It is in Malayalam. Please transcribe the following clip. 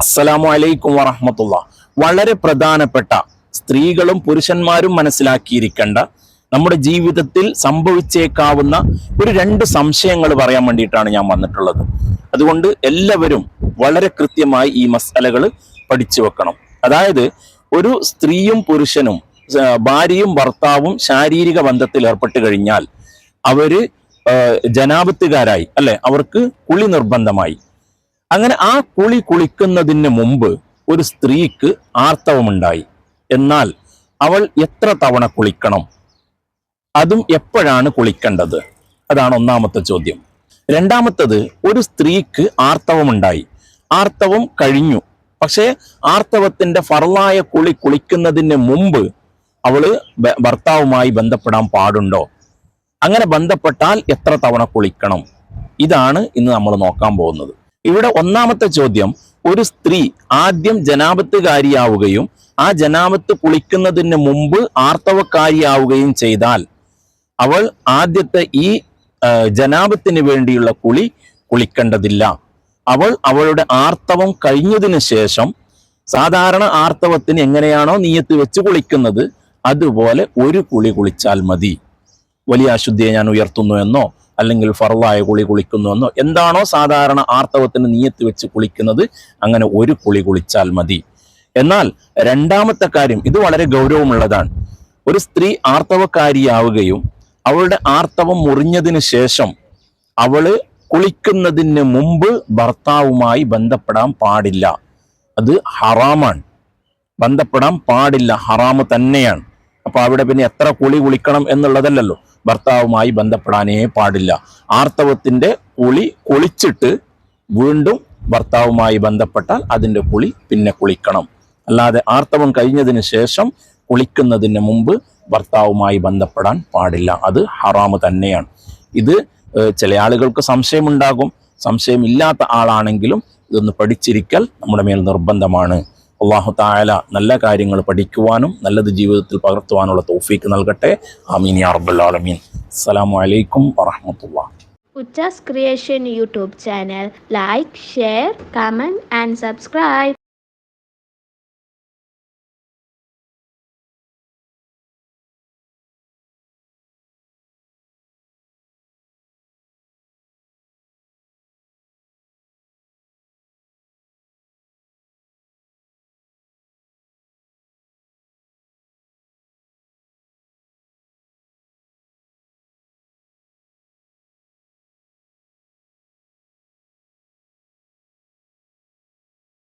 അസ്സലാമു അലൈക്കും വറഹ്മത്തുള്ളാഹി. വളരെ പ്രധാനപ്പെട്ട സ്ത്രീകളും പുരുഷന്മാരും മനസ്സിലാക്കിയിരിക്കേണ്ട നമ്മുടെ ജീവിതത്തിൽ സംഭവിച്ചേക്കാവുന്ന ഒരു രണ്ട് സംശയങ്ങൾ പറയാൻ വേണ്ടിയിട്ടാണ് ഞാൻ വന്നിട്ടുള്ളത്. അതുകൊണ്ട് എല്ലാവരും വളരെ കൃത്യമായി ഈ മസലകൾ പഠിച്ചു വെക്കണം. അതായത് ഒരു സ്ത്രീയും പുരുഷനും ഭാര്യയും ഭർത്താവും ശാരീരിക ബന്ധത്തിൽ ഏർപ്പെട്ട് കഴിഞ്ഞാൽ അവര് ജനാപത്തുകാരായി, അല്ലെ? അവർക്ക് കുളി നിർബന്ധമായി. അങ്ങനെ ആ കുളിക്കുന്നതിന് മുമ്പ് ഒരു സ്ത്രീക്ക് ആർത്തവമുണ്ടായി. എന്നാൽ അവൾ എത്ര തവണ കുളിക്കണം? അതും എപ്പോഴാണ് കുളിക്കേണ്ടത്? അതാണ് ഒന്നാമത്തെ ചോദ്യം. രണ്ടാമത്തത്, ഒരു സ്ത്രീക്ക് ആർത്തവമുണ്ടായി, ആർത്തവം കഴിഞ്ഞു, പക്ഷേ ആർത്തവത്തിന്റെ ഫർളായ കുളിക്കുന്നതിന് മുമ്പ് അവള് ഭർത്താവുമായി ബന്ധപ്പെടാൻ പാടുണ്ടോ? അങ്ങനെ ബന്ധപ്പെട്ടാൽ എത്ര തവണ കുളിക്കണം? ഇതാണ് ഇന്ന് നമ്മൾ നോക്കാൻ പോകുന്നത്. ഇവിടെ ഒന്നാമത്തെ ചോദ്യം, ഒരു സ്ത്രീ ആദ്യം ജനാപത്തുകാരിയാവുകയും ആ ജനാപത്ത് കുളിക്കുന്നതിന് മുമ്പ് ആർത്തവക്കാരിയാവുകയും ചെയ്താൽ അവൾ ആദ്യത്തെ ഈ ജനാപത്തിന് വേണ്ടിയുള്ള കുളിക്കേണ്ടതില്ല. അവൾ അവളുടെ ആർത്തവം കഴിഞ്ഞതിന് ശേഷം സാധാരണ ആർത്തവത്തിന് എങ്ങനെയാണോ നിയ്യത്ത് വെച്ച് കുളിക്കുന്നത് അതുപോലെ ഒരു കുളിച്ചാൽ മതി. വലിയ അശുദ്ധിയെ ഞാൻ ഉയർത്തുന്നു എന്നോ അല്ലെങ്കിൽ ഫർളായ കുളിക്കുന്നു എന്നോ എന്താണോ സാധാരണ ആർത്തവത്തിന് നിയ്യത്ത് വെച്ച് കുളിക്കുന്നത് അങ്ങനെ ഒരു കുളിച്ചാൽ മതി. എന്നാൽ രണ്ടാമത്തെ കാര്യം, ഇത് വളരെ ഗൗരവമുള്ളതാണ്. ഒരു സ്ത്രീ ആർത്തവക്കാരിയാവുകയും അവളുടെ ആർത്തവം മുറിഞ്ഞതിന് ശേഷം അവള് കുളിക്കുന്നതിന് മുമ്പ് ഭർത്താവുമായി ബന്ധപ്പെടാൻ പാടില്ല. അത് ഹറാമാണ്. ബന്ധപ്പെടാൻ പാടില്ല, ഹറാമ് തന്നെയാണ്. അപ്പൊ അവിടെ പിന്നെ എത്ര കുളിക്കണം എന്നുള്ളതല്ലല്ലോ, ഭർത്താവുമായി ബന്ധപ്പെടാനേ പാടില്ല. ആർത്തവത്തിന്റെ കുളിച്ചിട്ട് വീണ്ടും ഭർത്താവുമായി ബന്ധപ്പെട്ടാൽ അതിന്റെ പിന്നെ കുളിക്കണം. അല്ലാതെ ആർത്തവം കഴിഞ്ഞതിന് ശേഷം കുളിക്കുന്നതിന് മുമ്പ് ഭർത്താവുമായി ബന്ധപ്പെടാൻ പാടില്ല. അത് ഹറാമ് തന്നെയാണ്. ഇത് ചില ആളുകൾക്ക് സംശയമുണ്ടാകും. സംശയമില്ലാത്ത ആളാണെങ്കിലും ഇതൊന്ന് പഠിച്ചിരിക്കൽ നമ്മുടെ മേൽ നിർബന്ധമാണ്. അല്ലാഹു തആല നല്ല കാര്യങ്ങൾ പഠിക്കുവാനും നല്ലത് ജീവിതത്തിൽ പകർത്തുവാനുള്ള തൗഫീക്ക് നൽകട്ടെ. ആമീൻ യാ റബ്ബൽ ആലമീൻ. അസ്സലാമു അലൈക്കും വറഹ്മത്തുള്ളാഹി. Uchas Creation YouTube channel. Like, share, comment and subscribe.